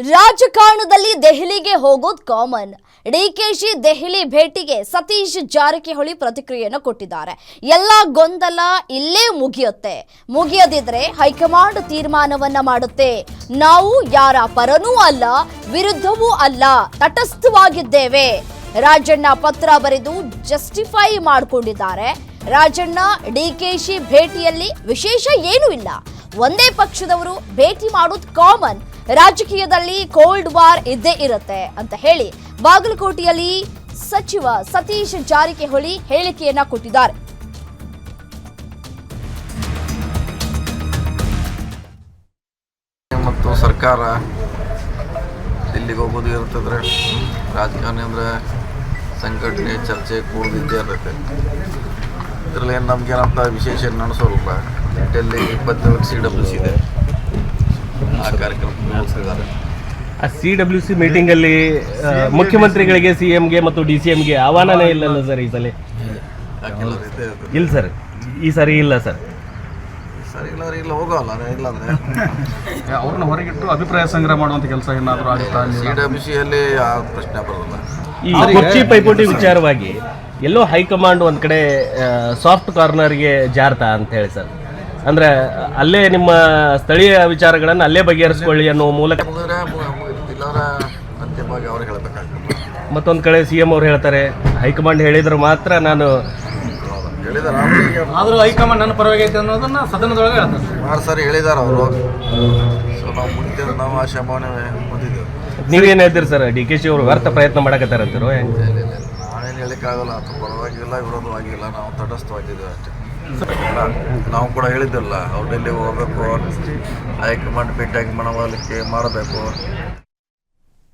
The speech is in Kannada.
ರಾಜಕಾರಣದಲ್ಲಿ ದೆಹಲಿಗೆ ಹೋಗೋದು ಕಾಮನ್. ಡಿಕೆಶಿ ದೆಹಲಿ ಭೇಟಿಗೆ ಸತೀಶ್ ಜಾರಕಿಹೊಳಿ ಪ್ರತಿಕ್ರಿಯೆಯನ್ನು ಕೊಟ್ಟಿದ್ದಾರೆ. ಎಲ್ಲ ಗೊಂದಲ ಇಲ್ಲೇ ಮುಗಿಯದಿದ್ರೆ ಹೈಕಮಾಂಡ್ ತೀರ್ಮಾನವನ್ನ ಮಾಡುತ್ತೆ. ನಾವು ಯಾರ ಪರನೂ ಅಲ್ಲ, ವಿರುದ್ಧವೂ ಅಲ್ಲ, ತಟಸ್ಥವಾಗಿದ್ದೇವೆ. ರಾಜಣ್ಣ ಪತ್ರ ಬರೆದು ಜಸ್ಟಿಫೈ ಮಾಡಿಕೊಂಡಿದ್ದಾರೆ. ರಾಜಣ್ಣ ಡಿಕೆಶಿ ಭೇಟಿಯಲ್ಲಿ ವಿಶೇಷ ಏನೂ ಇಲ್ಲ, ಒಂದೇ ಪಕ್ಷದವರು ಭೇಟಿ ಮಾಡೋದು ಕಾಮನ್, ರಾಜಕೀಯದಲ್ಲಿ ಕೋಲ್ಡ್ ವಾರ್ ಇದ್ದೇ ಇರುತ್ತೆ ಅಂತ ಹೇಳಿ ಬಾಗಲಕೋಟೆಯಲ್ಲಿ ಸಚಿವ ಸತೀಶ್ ಜಾರಕಿಹೊಳಿ ಹೇಳಿಕೆಯನ್ನ ಕೊಟ್ಟಿದ್ದಾರೆ. ಮತ್ತು ಸರ್ಕಾರ ದಿಲ್ಲಿಗೆ ಹೋಗೋದು ಇರ್ತದ್ರೆ ರಾಜಕಾರಣಿ ಅಂದರೆ ಸಂಘಟನೆ ಚರ್ಚೆ ಕೂಡದಿದ್ದೇ ಇರುತ್ತೆ. ಇದರಲ್ಲಿ ಏನು ನಮಗೇನಂತ ವಿಶೇಷ ನಡೆಸೋಲ್ಲ. ಡೆಲ್ಲಿ 27 CWC ಇದೆ, ಆ ಕಾರ್ಯಕ್ರಮ ಆ CWC ಮೀಟಿಂಗಲ್ಲಿ ಮುಖ್ಯಮಂತ್ರಿಗಳಿಗೆ, CMಗೆ ಮತ್ತು DCMಗೆ ಆಹ್ವಾನನೇ ಇಲ್ಲಲ್ಲ ಸರ್ ಈ ಸಲ? ಇಲ್ಲ ಸರ್, ಈ ಸಾರಿ ಇಲ್ಲ ಸರ್. ಸರಿ ಇಲ್ಲ ಹೋಗೋಲ್ಲ. ಇಲ್ಲಾಂದ್ರೆ ಅವ್ರನ್ನ ಹೊರಗಿಟ್ಟು ಅಭಿಪ್ರಾಯ ಸಂಗ್ರಹ ಮಾಡುವಂಥ ಕೆಲಸ ಏನಾದರೂ ಆಗುತ್ತಾ? CWCಯಲ್ಲಿ ಆ ಪ್ರಶ್ನೆ ಬರೋಲ್ಲ. ಈ ಕುರ್ಚಿ ಪೈಪೋಟಿ ವಿಚಾರವಾಗಿ ಎಲ್ಲೋ ಹೈಕಮಾಂಡ್ ಒಂದ್ ಕಡೆ ಸಾಫ್ಟ್ ಕಾರ್ನರ್ಗೆ ಜಾರ್ತಾ ಅಂತ ಹೇಳಿ ಸರ್, ಅಂದ್ರೆ ಅಲ್ಲೇ ನಿಮ್ಮ ಸ್ಥಳೀಯ ವಿಚಾರಗಳನ್ನು ಅಲ್ಲೇ ಬಗೆಹರಿಸ್ಕೊಳ್ಳಿ ಅನ್ನೋ ಮೂಲಕ ಅಂತಿಮವಾಗಿ ಅವ್ರು ಹೇಳಬೇಕಾಗ್ತದೆ. ಮತ್ತೊಂದು ಕಡೆ CM ಅವ್ರು ಹೇಳ್ತಾರೆ ಹೈಕಮಾಂಡ್ ಹೇಳಿದ್ರೆ ಮಾತ್ರ ನಾನು ಆದರೂ ಹೈಕಮಾಂಡ್ ನನ್ನ ಪರವಾಗಿ ಐತೆ ಅನ್ನೋದನ್ನ ಸದನದೊಳಗೆ ಹೇಳ್ತಾರೆ. 6 ಸಾರಿ ಹೇಳಿದ್ದಾರೆ ಅವರು. ಸೊ ನಾವು ಮುಂದೆ ನಾವು ಆ ಶಂಭಾವನೆ ಹೊಂದಿದ್ದೇವೆ. ನೀವೇನು ಹೇಳ್ತೀರಿ ಸರ್? DKಶಿ ಅವರು ವ್ಯರ್ಥ ಪ್ರಯತ್ನ ಮಾಡಕತ್ತಾರಂತೀರೋ? ನಾವೇನು ಹೇಳಿಕ್ಕಾಗಲ್ಲ, ಅಥವಾ ಪರವಾಗಿಲ್ಲ ವಿರೋಧವಾಗಿಲ್ಲ, ನಾವು ತಟಸ್ಥವಾಗಿದ್ದೇವೆ ಅಷ್ಟೇ. ನಾವು ಕೂಡ ಹೇಳಿದ್ದಿಲ್ಲ ಅವ್ರು ಡೆಲ್ಲಿಗೆ ಹೋಗಬೇಕು, ಹೈಕಮಾಂಡ್ ಭೇಟಿಯಾಗಿ ಮನವೊಲಿಕೆ ಮಾಡಬೇಕು.